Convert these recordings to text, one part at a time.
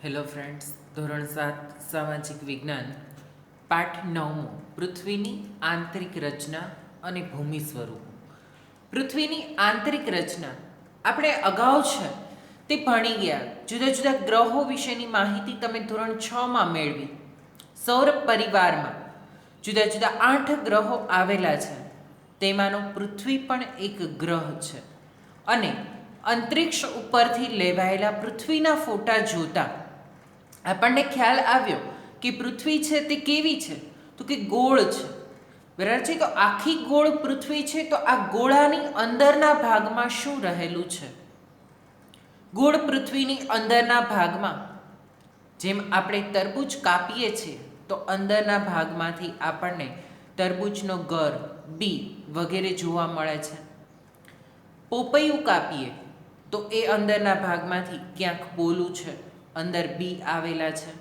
Hello friends, ધોરણ 7 સામાજિક વિજ્ઞાન પાઠ 9 પૃથ્વીની આંતરિક રચના અને ભૂમિ સ્વરૂપ. પૃથ્વીની આંતરિક રચના આપણે અગાઉ છે તે ભણી ગયા. જુદા જુદા ગ્રહો વિશેની માહિતી તમે ધોરણ 6માં મેળવી. સૌર પરિવારમાં જુદા જુદા 8 ગ્રહો આવેલા છે, તેમાંનો પૃથ્વી પણ એક ગ્રહ છે. અને અંતરિક્ષ ઉપરથી લેવાયેલા પૃથ્વીના ફોટા જોતા આપણને ખ્યાલ આવ્યો કે પૃથ્વી છે તે કેવી છે, તો કે ગોળ છે. બરાબર છે. તો આખી ગોળ પૃથ્વી છે, તો આ ગોળાની અંદરના ભાગમાં શું રહેલું છે? ગોળ પૃથ્વીની અંદરના ભાગમાં જેમ આપણે તરબૂચ કાપીએ છીએ તો અંદરના ભાગમાંથી આપણને તરબૂચનો ગર, બી વગેરે જોવા મળે છે. પોપૈયું કાપીએ તો એ અંદરના ભાગમાંથી ક્યાંક પોલું છે, અંદર બી આવેલા છે.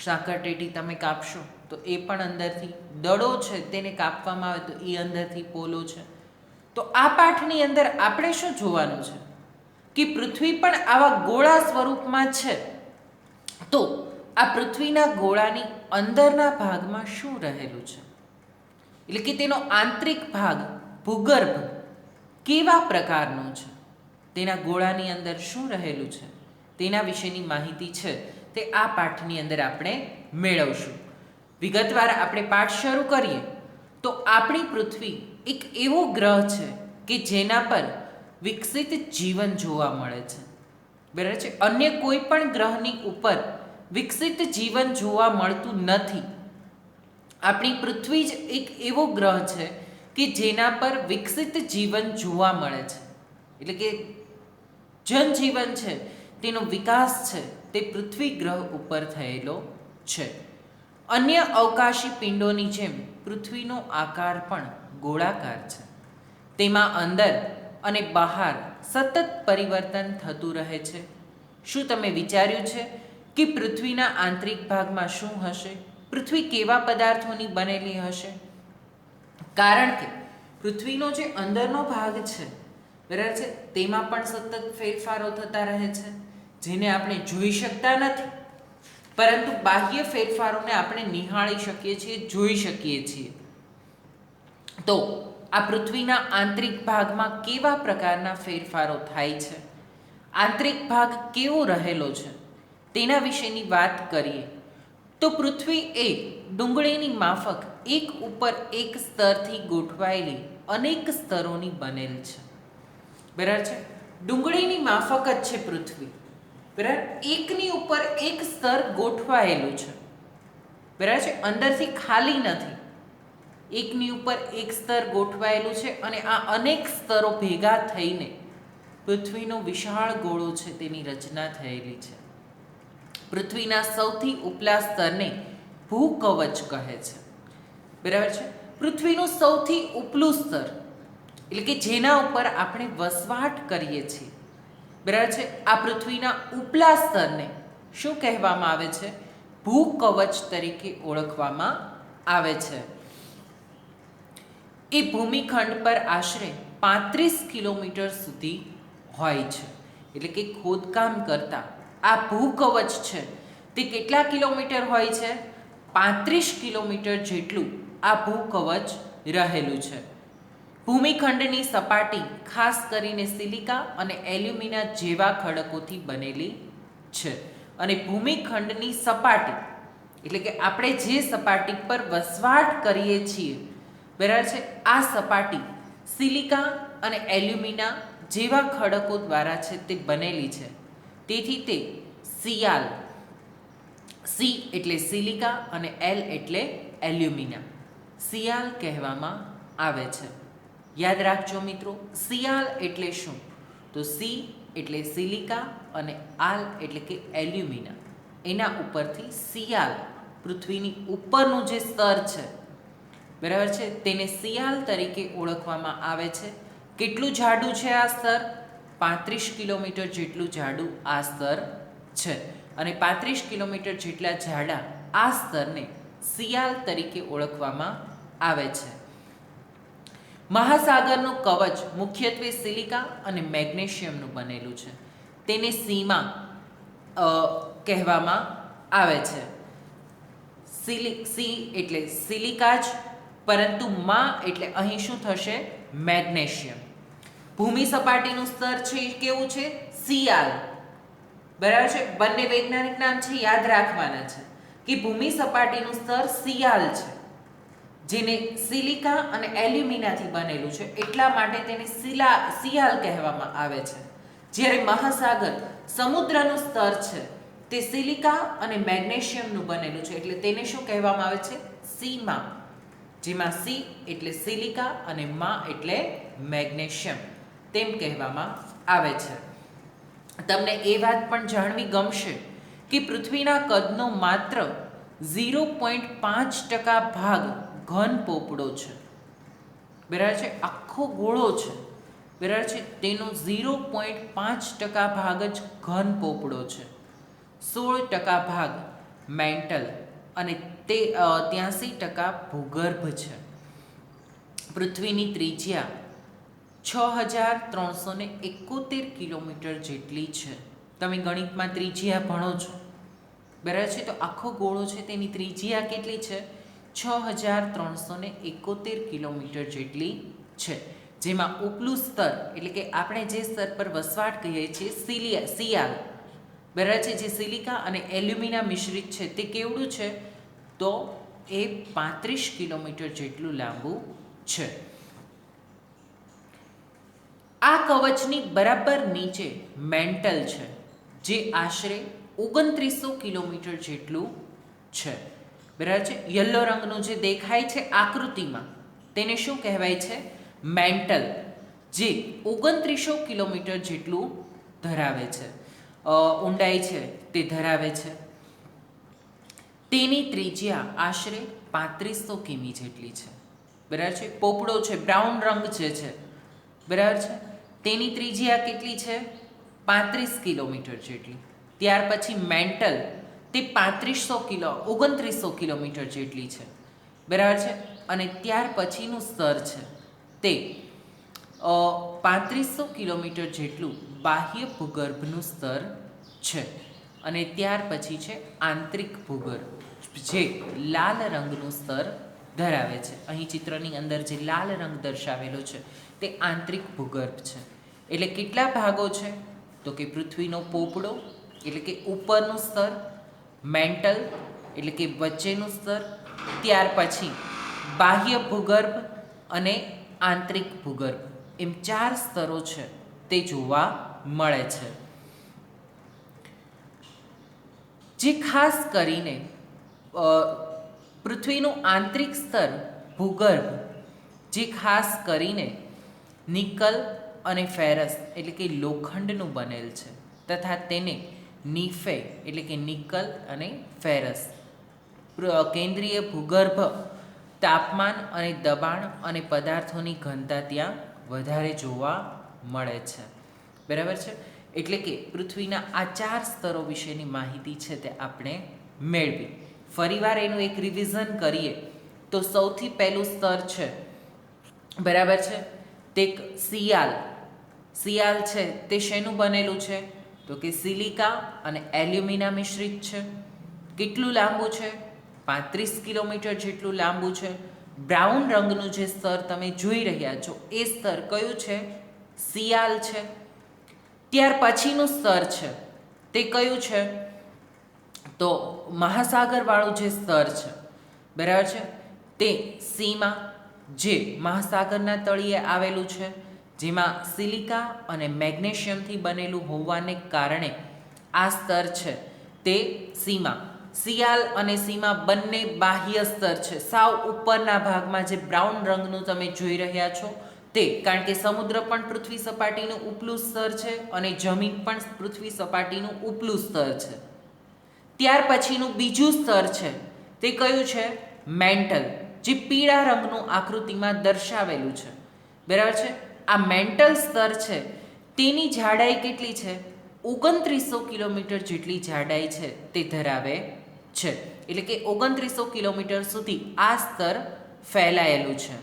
સાકરટેટી તમે કાપશો તો એ પણ અંદરથી દડો છે, તેને કાપવામાં આવે તો એ અંદરથી પોલો છે. તો આ પાઠની અંદર આપણે શું જોવાનું છે કે પૃથ્વી પણ આવા ગોળા સ્વરૂપમાં છે. તો આ પૃથ્વીના ગોળાની અંદરના ભાગમાં શું રહેલું છે, એટલે કે તેનો આંતરિક ભાગ ભૂગર્ભ કેવા પ્રકારનો છે, તેના ગોળાની અંદર શું રહેલું છે, તેના વિશેની માહિતી છે તે આ પાઠની અંદર આપણે મેળવશું. વિગતવાર આપણે પાઠ શરૂ કરીએ તો આપણી પૃથ્વી એક એવો ગ્રહ છે કે જેના પર વિકસિત જીવન જોવા મળે છે. બરાબર છે. અન્ય કોઈ પણ ગ્રહની ઉપર વિકસિત જીવન જોવા મળતું નથી. આપણી પૃથ્વી જ એક એવો ગ્રહ છે કે જેના પર વિકસિત જીવન જોવા મળે છે. એટલે કે જનજીવન છે તેનો વિકાસ છે તે પૃથ્વી ગ્રહ ઉપર થયેલો છે. અન્ય અવકાશી પિંડોની જેમ પૃથ્વીનો આકાર પણ ગોળાકાર છે. તેમાં અંદર અને બહાર સતત પરિવર્તન થતું રહે છે. શું તમે વિચાર્યું છે કે પૃથ્વીના આંતરિક ભાગમાં શું હશે? પૃથ્વી કેવા પદાર્થોની બનેલી હશે? કારણ કે પૃથ્વીનો જે અંદરનો ભાગ છે, બરાબર છે, તેમાં પણ સતત ફેરફારો થતા રહે છે, જેને આપણે જોઈ શકતા નથી, પરંતુ બાહ્ય ફેરફારોને આપણે નિહાળી શકીએ છીએ, જોઈ શકીએ છીએ. તો આ પૃથ્વીના આંતરિક ભાગમાં કેવા પ્રકારના ફેરફારો થાય છે, આંતરિક ભાગ કેવો રહેલો છે, તેના વિશેની વાત કરીએ તો પૃથ્વી એ ડુંગળીની માફક એક ઉપર એક સ્તરથી ગોઠવાયેલી અનેક સ્તરોની બનેલ છે. બરાબર છે. ડુંગળીની માફક જ છે પૃથ્વી. બરાબર. એકની ઉપર એક સ્તર ગોઠવાયેલું છે. બરાબર છે. અંદરથી ખાલી નથી, એકની ઉપર એક સ્તર ગોઠવાયેલું છે અને આ અનેક સ્તરો ભેગા થઈને પૃથ્વીનો વિશાળ ગોળો છે તેની રચના થયેલી છે. પૃથ્વીના સૌથી ઉપલા સ્તરને ભૂકવચ કહે છે. બરાબર છે. પૃથ્વીનું સૌથી ઉપલું સ્તર એટલે કે જેના ઉપર આપણે વસવાટ કરીએ છીએ, બરાબર છે, આ પૃથ્વીના ઉપલા સ્તરને શું કહેવામાં આવે છે? ભૂકવચ તરીકે ઓળખવામાં આવે છે. એ ભૂમિખંડ પર આશરે 35 કિલોમીટર સુધી હોય છે. એટલે કે ખોદકામ કરતા આ ભૂકવચ છે તે કેટલા કિલોમીટર હોય છે? 35 કિલોમીટર જેટલું આ ભૂકવચ રહેલું છે. ભૂમિખંડની સપાટી ખાસ કરીને સિલિકા અને એલ્યુમિના જેવા ખડકોથી બનેલી છે. અને ભૂમિખંડની સપાટી એટલે કે આપણે જે સપાટી પર વસવાટ કરીએ છીએ, બરાબર છે, આ સપાટી સિલિકા અને એલ્યુમિના જેવા ખડકો દ્વારા છે તે બનેલી છે. તેથી તે સિયાલ, સી એટલે સિલિકા અને એલ એટલે એલ્યુમિના, સિયાલ કહેવામાં આવે છે. યાદ રાખજો મિત્રો, સિયાલ એટલે શું? તો સી એટલે સિલિકા અને આલ એટલે કે એલ્યુમિના, એના ઉપરથી સિયાલ પૃથ્વીની ઉપરનું જે સ્તર છે, બરાબર છે, તેને સિયાલ તરીકે ઓળખવામાં આવે છે. કેટલું જાડું છે આ સ્તર? 35 કિલોમીટર જેટલું જાડું આ સ્તર છે. અને 35 કિલોમીટર જેટલા જાડા આ સ્તરને સિયાલ તરીકે ઓળખવામાં આવે છે. મહાસાગરનું કવચ મુખ્યત્વે સિલિકા અને મેગ્નેશિયમનું બનેલું છે. તેને સીમાં કહેવામાં આવે છે. સી એટલે સિલિકા જ, પરંતુ માં એટલે અહીં શું થશે? મેગ્નેશિયમ. ભૂમિ સપાટીનું સ્તર છે એ કેવું છે? સિયાલ. બરાબર છે. બંને વૈજ્ઞાનિક નામ છે, યાદ રાખવાના છે કે ભૂમિ સપાટીનું સ્તર સિયાલ છે, જેને સિલિકા અને એલ્યુમિનાથી બનેલું છે, એટલા માટે તેને સિયાલ કહેવામાં આવે છે. જ્યારે મહાસાગર સમુદ્રનું સ્તર છે તે સિલિકા અને મેગ્નેશિયમનું બનેલું છે, એટલે તેને શું કહેવામાં આવે છે? સીમા. જેમાં સી એટલે સિલિકા અને મા એટલે મેગ્નેશિયમ તેમ કહેવામાં આવે છે. તમને એ વાત પણ જાણવી ગમશે કે પૃથ્વીના કદનો માત્ર 0.5% ભાગ ઘન પોપડો છે. બરાબર છે. આખો ગોળો છે, બરાબર છે, તેનો 0.5% ભાગ જ ઘન પોપડો છે. 16% ભાગ મેન્ટલ અને તે 83% ભૂગર્ભ છે. પૃથ્વીની ત્રિજ્યા 6371 કિલોમીટર જેટલી છે. તમે ગણિતમાં ત્રિજ્યા ભણો છો, બરાબર છે, તો આખો ગોળો છે તેની ત્રિજ્યા કેટલી છે? 6371 કિલોમીટર જેટલી છે. જેમાં ઉપલું સ્તર એટલે કે આપણે જે સ્તર પર વસવાટ કહીએ છીએ સિયાલ, બરાબર છે, જે સિલિકા અને એલ્યુમિના મિશ્રિત છે, તે કેવડું છે? તો એ 35 કિલોમીટર જેટલું લાંબુ છે. આ કવચની બરાબર નીચે મેન્ટલ છે, જે આશરે 2900 કિલોમીટર જેટલું છે. બરાબર છે. યલો રંગનું જે દેખાય છે આકૃતિમાં, તેને શું કહેવાય છે? મેન્ટલ, જે 2900 કિલોમીટર જેટલું ધરાવે છે, ઊંડાઈ છે તે ધરાવે છે. તેની ત્રિજ્યા આશરે 3500 કિમી જેટલી છે. બરાબર છે. પોપડો છે, બ્રાઉન રંગ જે છે, બરાબર છે, તેની ત્રિજ્યા કેટલી છે? 35 કિલોમીટર જેટલી. ત્યાર પછી મેન્ટલ, તે 2900 કિલોમીટર જેટલી છે, બરાબર છે. અને ત્યાર પછીનું સ્તર છે તે 3500 કિલોમીટર જેટલું બાહ્ય ભૂગર્ભનું સ્તર છે. અને ત્યાર પછી છે આંતરિક ભૂગર્ભ, જે લાલ રંગનું સ્તર ધરાવે છે. અહીં ચિત્રની અંદર જે લાલ રંગ દર્શાવેલો છે તે આંતરિક ભૂગર્ભ છે. એટલે કેટલા ભાગો છે? તો કે પૃથ્વીનો પોપડો એટલે કે ઉપરનું સ્તર, મેન્ટલ એટલે કે વચ્ચેનું સ્તર, ત્યાર પછી બાહ્ય ભૂગર્ભ અને આંતરિક ભૂગર્ભ, એમ 4 સ્તરો છે તે જોવા મળે છે. જે ખાસ કરીને પૃથ્વીનું આંતરિક સ્તર ભૂગર્ભ, જે ખાસ કરીને નિકલ અને ફેરસ એટલે કે લોખંડનું બનેલ છે, તથા તેને નિફે એટલે કે નિકલ અને ફેરસ કેન્દ્રીય ભૂગર્ભ તાપમાન અને દબાણ અને પદાર્થોની ઘનતા ત્યાં વધારે જોવા મળે છે. બરાબર છે. એટલે કે પૃથ્વીના આ 4 સ્તરો વિશેની માહિતી છે તે આપણે મેળવી. ફરીવાર એનું એક રિવિઝન કરીએ તો સૌથી પહેલું સ્તર છે, બરાબર છે, તે સિયાલ. સિયાલ છે તે શેનું બનેલું છે? તો કે સિલિકા અને એલ્યુમિના મિશ્રિત છે. કેટલું લાંબુ છે? 35 કિલોમીટર જેટલું લાંબુ છે. બ્રાઉન રંગનું જે સ્તર તમે જોઈ રહ્યા છો એ સ્તર કયું છે? સિયાલ છે. ત્યાર પછીનું સ્તર છે તે કયું છે? તો મહાસાગરવાળું જે સ્તર છે, બરાબર છે, તે સીમા, જે મહાસાગરના તળિયે આવેલું છે, જેમાં સિલિકા અને મેગ્નેશિયમથી બનેલું હોવાને કારણે આ સ્તર છે તે સીમા. સિયાલ અને સીમા બંને બાહ્ય સ્તર છે. સાવ ઉપરના ભાગમાં જે બ્રાઉન રંગનું તમે જોઈ રહ્યા છો તે, કારણ કે સમુદ્ર પણ પૃથ્વી સપાટીનું ઉપલું સ્તર છે અને જમીન પણ પૃથ્વી સપાટીનું ઉપલું સ્તર છે. ત્યાર પછીનું બીજું સ્તર છે તે કયું છે? મેન્ટલ, જે પીળા રંગનું આકૃતિમાં દર્શાવેલું છે, બરાબર છે. આ મેન્ટલ સ્તર છે તેની જાડાઈ કેટલી છે? 2900 કિલોમીટર જેટલી જાડાઈ છે તે ધરાવે છે. એટલે કે 2900 કિલોમીટર સુધી આ સ્તર ફેલાયેલું છે.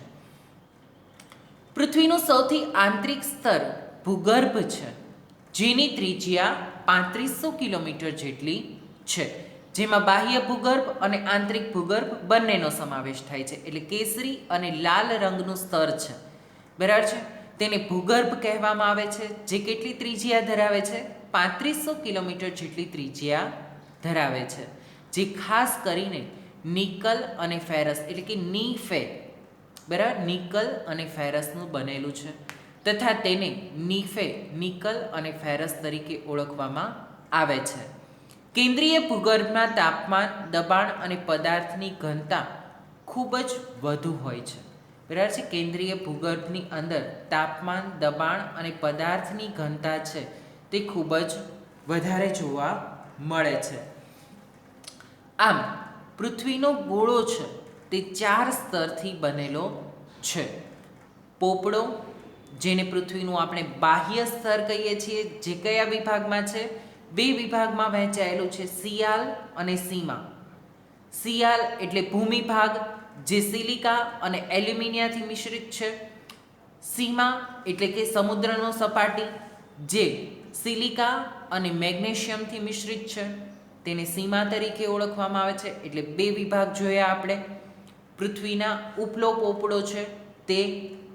પૃથ્વીનું સૌથી આંતરિક સ્તર ભૂગર્ભ છે, જેની ત્રિજ્યા 3500 કિલોમીટર જેટલી છે, જેમાં બાહ્ય ભૂગર્ભ અને આંતરિક ભૂગર્ભ બંનેનો સમાવેશ થાય છે. એટલે કેસરી અને લાલ રંગનું સ્તર છે, બરાબર છે, તેને ભૂગર્ભ કહેવામાં આવે છે, જે કેટલી ત્રિજ્યા ધરાવે છે? 3500 કિલોમીટર જેટલી ત્રિજ્યા ધરાવે છે, જે ખાસ કરીને નિકલ અને ફેરસ એટલે કે નીફે, બરાબર, નિકલ અને ફેરસનું બનેલું છે તથા તેને નીફે, નિકલ અને ફેરસ તરીકે ઓળખવામાં આવે છે. કેન્દ્રીય ભૂગર્ભમાં તાપમાન, દબાણ અને પદાર્થની ઘનતા ખૂબ જ વધુ હોય છે, બરાબર છે. કેન્દ્રીય ભૂગર્ભની અંદર તાપમાન, દબાણ અને પદાર્થની ઘનતા છે તે ખૂબ જ વધારે જોવા મળે છે. આમ પૃથ્વીનો ગોળો છે તે 4 સ્તરથી બનેલો છે. પોપડો, જેને પૃથ્વીનું આપણે બાહ્ય સ્તર કહીએ છીએ, જે કયા વિભાગમાં છે? 2 વિભાગમાં વહેંચાયેલું છે, સિયાલ અને સીમા. સિયાલ એટલે ભૂમિભાગ, જે સિલિકા અને એલ્યુમિનિયાથી મિશ્રિત છે. સીમા એટલે કે સમુદ્રનો સપાટી, જે સિલિકા અને મેગ્નેશિયમથી મિશ્રિત છે, તેને સીમા તરીકે ઓળખવામાં આવે છે. એટલે 2 વિભાગ જોયા આપણે. પૃથ્વીના ઉપલો પોપડો છે તે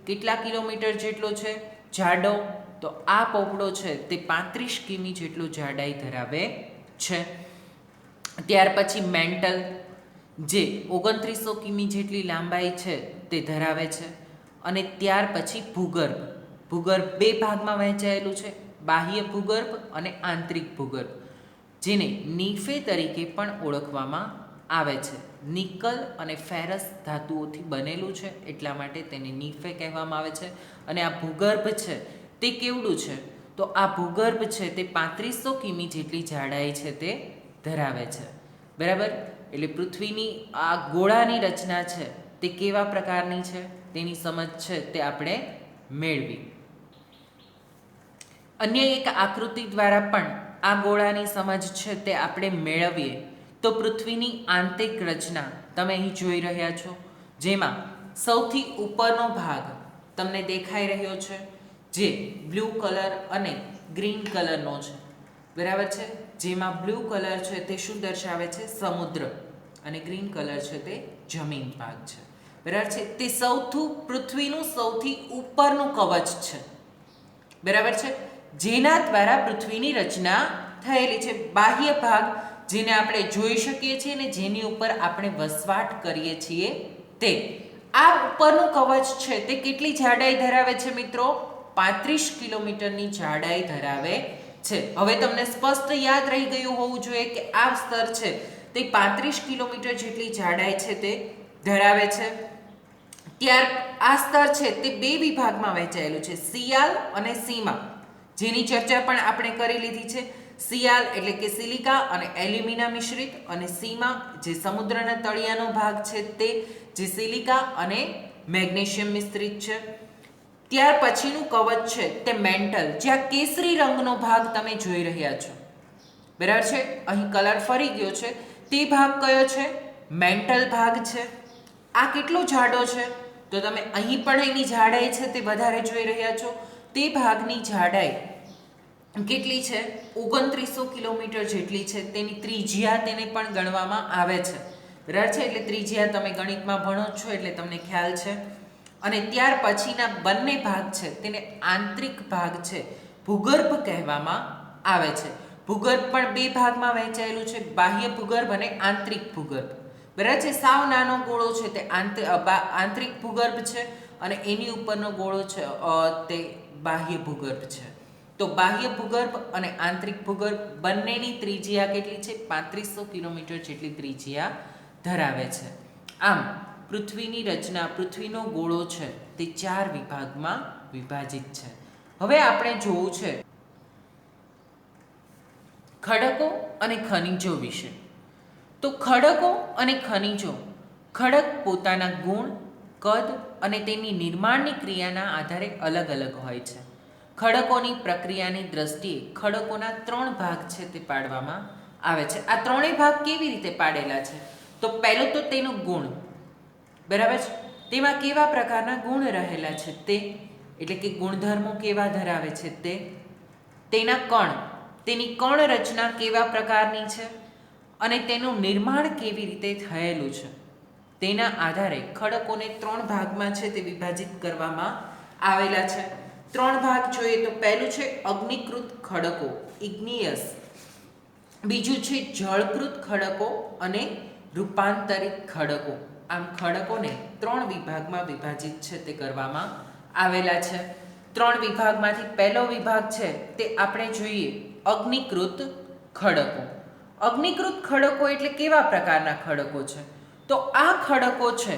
કેટલા કિલોમીટર જેટલો છે જાડો? તો આ પોપડો છે તે 35 કિમી જેટલું જાડાઈ ધરાવે છે. ત્યાર પછી મેન્ટલ, જે 2900 કિમી જેટલી લાંબાઈ છે તે ધરાવે છે. અને ત્યાર પછી ભૂગર્ભ. ભૂગર્ભ 2 ભાગમાં વહેંચાયેલું છે, બાહ્ય ભૂગર્ભ અને આંતરિક ભૂગર્ભ, જેને નીફે તરીકે પણ ઓળખવામાં આવે છે. નિકલ અને ફેરસ ધાતુઓથી બનેલું છે, એટલા માટે તેને નીફે કહેવામાં આવે છે. અને આ ભૂગર્ભ છે તે કેવડું છે? તો આ ભૂગર્ભ છે તે 3500 કિમી જેટલી જાડાઈ છે તે ધરાવે છે, બરાબર. એટલે પૃથ્વીની આ ગોળાની રચના છે તે કેવા પ્રકારની છે તેની સમજ છે તે આપણે મેળવી. અન્ય એક આકૃતિ દ્વારા પણ આ ગોળાની સમજ છે તે આપણે મેળવીએ તો પૃથ્વીની આંતરિક રચના તમે અહીં જોઈ રહ્યા છો, જેમાં સૌથી ઉપરનો ભાગ તમને દેખાઈ રહ્યો છે, જે બ્લુ કલર અને ગ્રીન કલરનો છે, બરાબર છે. જેમાં બ્લુ કલર છે તે શું દર્શાવે છે? સમુદ્ર. અને ગ્રીન કલર છે તે જમીન ભાગ છે, બરાબર છે. તે પૃથ્વીનું સૌથી ઉપરનું કવચ છે, બરાબર છે, જેના દ્વારા પૃથ્વીની રચના થયેલી છે. બાહ્ય ભાગ, જેને આપણે જોઈ શકીએ છીએ ને જેની ઉપર આપણે વસવાટ કરીએ છીએ, તે આ ઉપરનું કવચ છે તે કેટલી જાડાઈ ધરાવે છે મિત્રો? 35 કિલોમીટરની જાડાઈ ધરાવે છે. હવે તમને સ્પષ્ટ યાદ રહી ગયું હોવું જોઈએ કે આ સ્તર છે તે 35 કિલોમીટર જેટલી જાડાઈ છે તે ધરાવે છે. ત્યાર આ સ્તર છે તે 2 વિભાગમાં વહેંચાયેલું છે, સિયાલ અને સીમા, જેની ચર્ચા પણ આપણે કરી લીધી છે. સિયાલ એટલે કે સિલિકા અને એલ્યુમિના મિશ્રિત, અને સીમા જે સમુદ્રના તળિયાનો ભાગ છે તે જે સિલિકા અને મેગ્નેશિયમ મિશ્રિત છે. ત્યાર પછીનું કવચ છે તે મેન્ટલ, જ્યાં કેસરી રંગનો ભાગ તમે જોઈ રહ્યા છો, બરાબર છે. અહીં કલર ફરી ગયો છે, તે ભાગ કયો છે? મેન્ટલ ભાગ છે. આ કેટલો જાડો છે? તો તમે અહીં પણ એની જાડાઈ છે તે વધારે જોઈ રહ્યા છો. તે ભાગની જાડાઈ કેટલી છે? 2900 કિલોમીટર જેટલી છે. તેની ત્રિજ્યા તેને પણ ગણવામાં આવે છે, બરાબર છે. એટલે ત્રિજ્યા તમે ગણિતમાં ભણો છો એટલે તમને ખ્યાલ છે. અને ત્યાર પછીના બંને ભાગ છે તેને આંતરિક ભાગ છે, ભૂગર્ભ કહેવામાં આવે છે. ભૂગર્ભ પણ 2 ભાગમાં વહેંચાયેલું છે, બાહ્ય ભૂગર્ભ અને આંતરિક ભૂગર્ભ, બરાબર છે. સાવ નાનો ગોળો છે તે આંતરિક ભૂગર્ભ છે, અને એની ઉપરનો ગોળો છે તે બાહ્ય ભૂગર્ભ છે. તો બાહ્ય ભૂગર્ભ અને આંતરિક ભૂગર્ભ બંનેની ત્રિજ્યા કેટલી છે? 3500 કિલોમીટર જેટલી ત્રિજ્યા ધરાવે છે. આમ પૃથ્વીની રચના, પૃથ્વીનો ગોળો છે તે 4 વિભાગમાં વિભાજિત છે. હવે આપણે જોવું છે ખડકો અને ખનિજો વિશે. તો ખડકો અને ખનિજો, ખડક પોતાના ગુણ, કદ અને તેની નિર્માણની ક્રિયાના આધારે અલગ અલગ હોય છે. ખડકોની પ્રક્રિયાની દ્રષ્ટિએ ખડકોના 3 ભાગ છે તે પાડવામાં આવે છે. આ 3 ભાગ કેવી રીતે પાડેલા છે? તો પહેલો તો તેનો ગુણ, બરાબર છે. તેમાં કેવા પ્રકારના ગુણ રહેલા છે તે, એટલે કે ગુણધર્મો કેવા ધરાવે છે તે. તેના કણ, તેની કણ રચના કેવા પ્રકારની છે, અને તેનું નિર્માણ કેવી રીતે થયેલું છે તેના આધારે ખડકોને 3 ભાગમાં છે તે વિભાજિત કરવામાં આવેલા છે. 3 ભાગ જોઈએ તો પહેલું છે અગ્નિકૃત ખડકો, ઇગ્નિયસ. બીજું છે જળકૃત ખડકો અને રૂપાંતરિત ખડકો. આમ ખડકોને 3 વિભાગમાં વિભાજિત છે તે કરવામાં આવેલા છે. 3 વિભાગમાંથી પહેલો વિભાગ છે તે આપણે જોઈએ અગ્નિકૃત ખડકો. અગ્નિકૃત ખડકો એટલે કેવા પ્રકારના ખડકો છે? તો આ ખડકો છે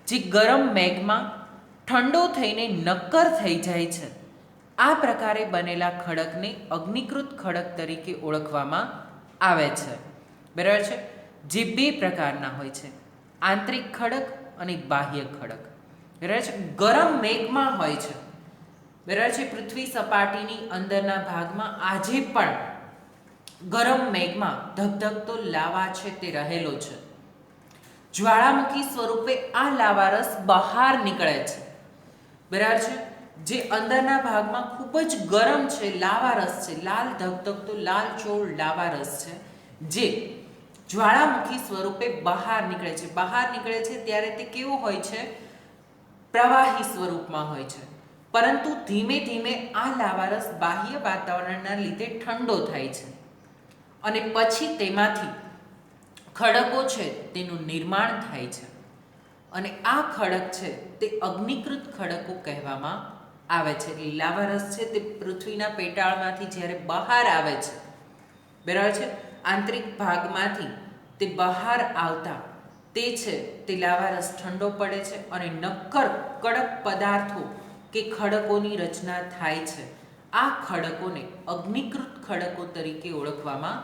જે ગરમ મેઘમાં ઠંડો થઈને નક્કર થઈ જાય છે. આ પ્રકારે બનેલા ખડકને અગ્નિકૃત ખડક તરીકે ઓળખવામાં આવે છે. બરાબર છે. જે 2 પ્રકારના હોય છે, આંતરિક ખડક અને બાહ્ય ખડક. બરાબર છે. ગરમ મેઘમાં હોય છે. બરાબર છે. પૃથ્વી સપાટીની અંદરના ભાગમાં આજે પણ ગરમ મેઘમાં ધગધગતો લાવા છે તે રહેલો છે. જ્વાળામુખી સ્વરૂપે આ લાવારસ બહાર નીકળે છે. બરાબર છે. જે અંદરના ભાગમાં ખૂબ જ ગરમ છે, લાવારસ છે, લાલ ધગધગતો લાલચોળ લાવારસ છે, જે જ્વાળામુખી સ્વરૂપે બહાર નીકળે છે. બહાર નીકળે છે ત્યારે તે કેવો હોય છે? પ્રવાહી સ્વરૂપમાં હોય છે. પરંતુ ધીમે ધીમે આ લાવારસ બાહ્ય વાતાવરણના લીધે ઠંડો થાય છે અને પછી તેમાંથી ખડકો છે તેનું નિર્માણ થાય છે. અને આ ખડક છે તે અગ્નિકૃત ખડકો કહેવામાં આવે છે. એટલે લાવારસ છે તે પૃથ્વીના પેટાળમાંથી જ્યારે બહાર આવે છે, બરાબર છે, આંતરિક ભાગમાંથી તે બહાર આવતા તે છે તે લાવારસ ઠંડો પડે છે અને નક્કર કડક પદાર્થો કે ખડકોની રચના થાય છે. આ ખડકોને અગ્નિકૃત ખડકો તરીકે ઓળખવામાં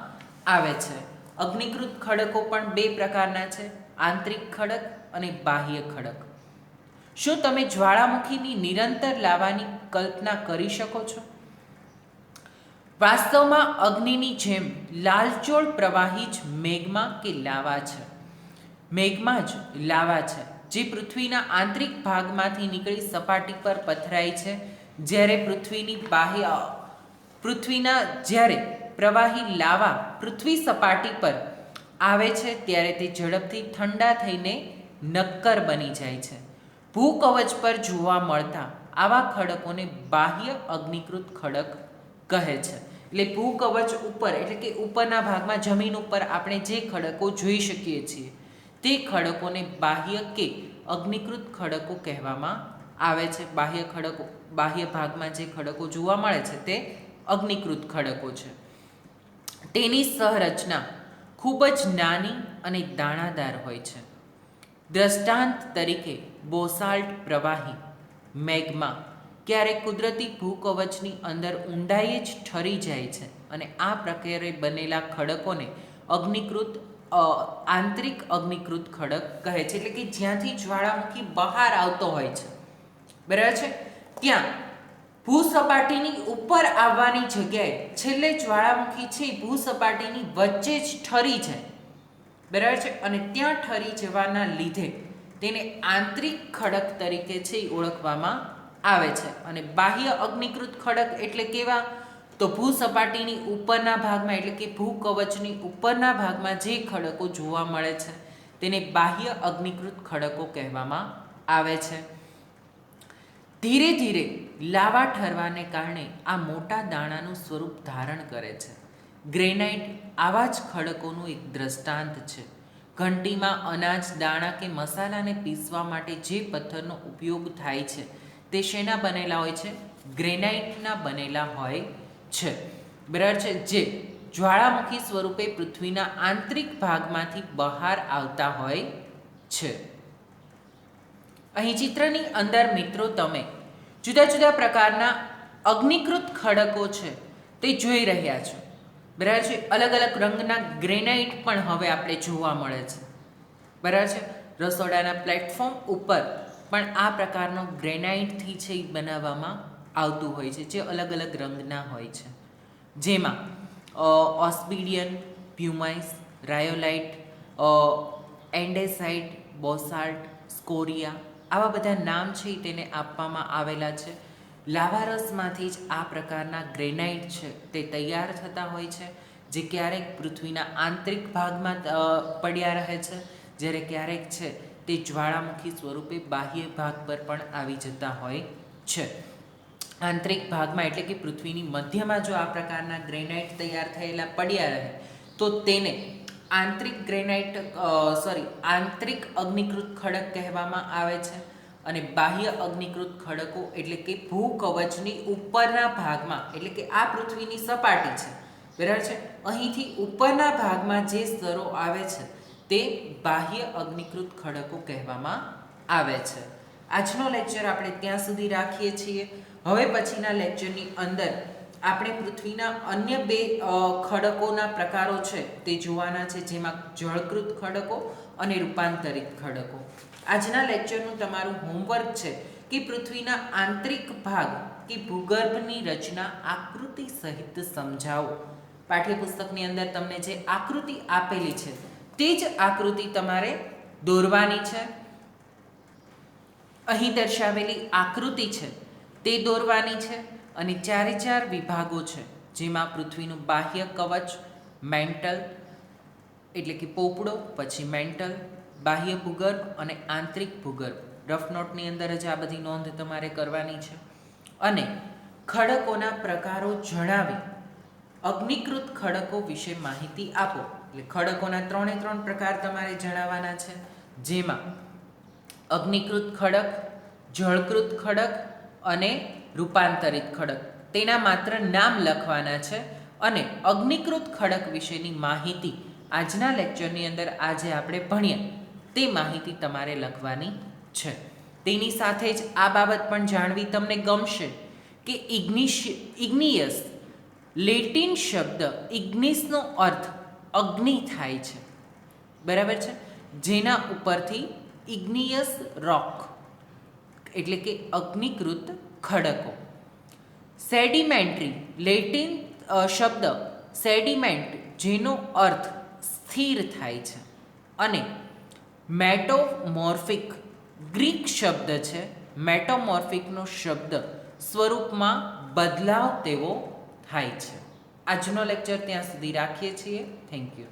આવે છે. અગ્નિકૃત ખડકો પણ 2 પ્રકારના છે, આંતરિક ખડક અને બાહ્ય ખડક. શું તમે જ્વાળામુખીની નિરંતર લાવાની કલ્પના કરી શકો છો? વાસ્તવમાં અગ્નિની જેમ લાલચોળ પ્રવાહી જ મેઘમાં કે લાવા છે. મેઘમાં જ લાવા છે જે પૃથ્વીના આંતરિક ભાગમાંથી નીકળી સપાટી પર પથરાય છે. જ્યારે જ્યારે પ્રવાહી લાવા પૃથ્વી સપાટી પર આવે છે ત્યારે તે ઝડપથી ઠંડા થઈને નક્કર બની જાય છે. ભૂકવચ પર જોવા મળતા આવા ખડકોને બાહ્ય અગ્નિકૃત ખડક કહે છે. એટલે ભૂકવચ ઉપર એટલે કે ઉપરના ભાગમાં જમીન ઉપર આપણે જે ખડકો જોઈ શકીએ છીએ તે ખડકોને બાહ્ય કે અગ્નિકૃત ખડકો કહેવામાં આવે છે. બાહ્ય ભાગમાં જે ખડકો જોવા મળે છે તે અગ્નિકૃત ખડકો છે. તેની સહરચના ખૂબ જ નાની અને દાણાદાર હોય છે. દ્રષ્ટાંત તરીકે બોસાલ્ટ પ્રવાહી મેઘમાં ક્યારેક કુદરતી ભૂકવચની અંદર ઊંડાઈએ જ ઠરી જાય છે અને આ પ્રકારે બનેલા ખડકોને આંતરિક અગ્નિકૃત ખડક કહે છે. એટલે કે જ્યાંથી જ્વાળામુખી બહાર આવતો હોય છે, બરાબર છે, ત્યાં ભૂસપાટીની ઉપર આવવાની જગ્યાએ છેલ્લે જ્વાળામુખી છે ભૂસપાટીની વચ્ચે જ ઠરી જાય, બરાબર છે, અને ત્યાં ઠરી જવાના લીધે તેને આંતરિક ખડક તરીકે છે એ ઓળખવામાં આવે છે. અને બાહ્ય અગ્નિકૃત ખડક એટલે કેવા? તો ભૂસપાટીની ઉપરના ભાગમાં એટલે કે ભૂકવચની ઉપરના ભાગમાં જે ખડકો જોવા મળે છે તેને બાહ્ય અગ્નિકૃત ખડકો કહેવામાં આવે છે. ધીરે ધીરે લાવા ઠરવાને કારણે આ મોટા દાણાનું સ્વરૂપ ધારણ કરે છે. ગ્રેનાઇટ આવા જ ખડકોનું એક દ્રષ્ટાંત છે. ઘંટીમાં અનાજ, દાણા કે મસાલાને પીસવા માટે જે પથ્થરનો ઉપયોગ થાય છે તે શેના બનેલા હોય છે? ગ્રેનાઇટના બનેલા હોય છે. બરાબર છે. જે જ્વાળામુખી સ્વરૂપે પૃથ્વીના આંતરિક ભાગમાંથી બહાર આવતા હોય છે. અહીં ચિત્રની અંદર મિત્રો તમે જુદા જુદા પ્રકારના અગ્નિકૃત ખડકો છે તે જોઈ રહ્યા છો. બરાબર છે. અલગ અલગ રંગના ગ્રેનાઇટ પણ હવે આપણે જોવા મળે છે. બરાબર છે. રસોડાના પ્લેટફોર્મ ઉપર પણ આ પ્રકારનો ગ્રેનાઇટથી છે એ બનાવવામાં આવતું હોય છે, જે અલગ અલગ રંગના હોય છે. જેમાં ઓસ્બિડિયન, પ્યુમાઇસ, રાયોલાઇટ, એન્ડેસાઇટ, બોસાલ્ટ, સ્કોરિયા આવા બધા નામ છે તેને આપવામાં આવેલા છે. લાવારસમાંથી જ આ પ્રકારના ગ્રેનાઇટ છે તે તૈયાર થતા હોય છે. જે ક્યારેક પૃથ્વીના આંતરિક ભાગમાં પડ્યા રહે છે, જ્યારે ક્યારેક છે તે જ્વાળામુખી સ્વરૂપે બાહ્ય ભાગ પર પણ આવી જતા હોય છે. આંતરિક ભાગમાં એટલે કે પૃથ્વીની મધ્યમાં જો આ પ્રકારના ગ્રેનાઇટ તૈયાર થયેલા પડ્યા રહે તો તેને આંતરિક અગ્નિકૃત ખડક કહેવામાં આવે છે. અને બાહ્ય અગ્નિકૃત ખડકો એટલે કે ભૂકવચની ઉપરના ભાગમાં, એટલે કે આ પૃથ્વીની સપાટી છે, બરાબર છે, અહીંથી ઉપરના ભાગમાં જે સ્તરો આવે છે તે બાહ્ય અગ્નિકૃત ખડકો કહેવામાં આવે છે. આજનો લેક્ચર આપણે ત્યાં સુધી રાખીએ છીએ. હવે પછીના લેક્ચરની અંદર આપણે પૃથ્વીના અન્ય બે ખડકોના પ્રકારો છે તે જોવાના છે, જેમાં જળકૃત ખડકો અને રૂપાંતરિત ખડકો. આજના લેક્ચરનું તમારું હોમવર્ક છે કે પૃથ્વીના આંતરિક ભાગ કે ભૂગર્ભની રચના આકૃતિ સહિત સમજાવો. પાઠ્યપુસ્તકની અંદર તમને જે આકૃતિ આપેલી છે તે જ આકૃતિ તમારે દોરવાની છે. અહીં દર્શાવેલી આકૃતિ છે તે દોરવાની છે અને ચારે ચાર વિભાગો છે, જેમાં પૃથ્વીનું બાહ્ય કવચ, મેન્ટલ એટલે કે પોપડો, પછી મેન્ટલ, બાહ્ય ભૂગર્ભ અને આંતરિક ભૂગર્ભ. રફ નોટની અંદર જ આ બધી નોંધ તમારે કરવાની છે. અને ખડકોના પ્રકારો જણાવી અગ્નિકૃત ખડકો વિશે માહિતી આપો. એટલે ખડકોના 3 પ્રકાર તમારે જણાવવાના છે, જેમાં અગ્નિકૃત ખડક, જળકૃત ખડક અને રૂપાંતરિત ખડક. તેના માત્ર નામ લખવાના છે અને અગ્નિકૃત ખડક વિશેની માહિતી આજના લેક્ચરની અંદર આજે આપણે ભણ્યા તે માહિતી તમારે લખવાની છે. તેની સાથે જ આ બાબત પણ જાણવી તમને ગમશે કે ઇગ્નિયસ લેટિન શબ્દ ઇગ્નિસનો અર્થ અગ્નિ થાય છે, બરાબર છે, જેના ઉપરથી ઇગ્નિયસ રોક એટલે કે અગ્નિકૃત ખડકો. સેડિમેન્ટરી લેટિન શબ્દ સેડિમેન્ટ, જેનો અર્થ સ્થિર થાય છે, અને મેટોમોર્ફિક ગ્રીક શબ્દ છે. મેટોમોર્ફિકનો શબ્દ સ્વરૂપમાં બદલાવ તેવો થાય છે. આજનો લેક્ચર ત્યાં સુધી રાખીએ છીએ. Thank you.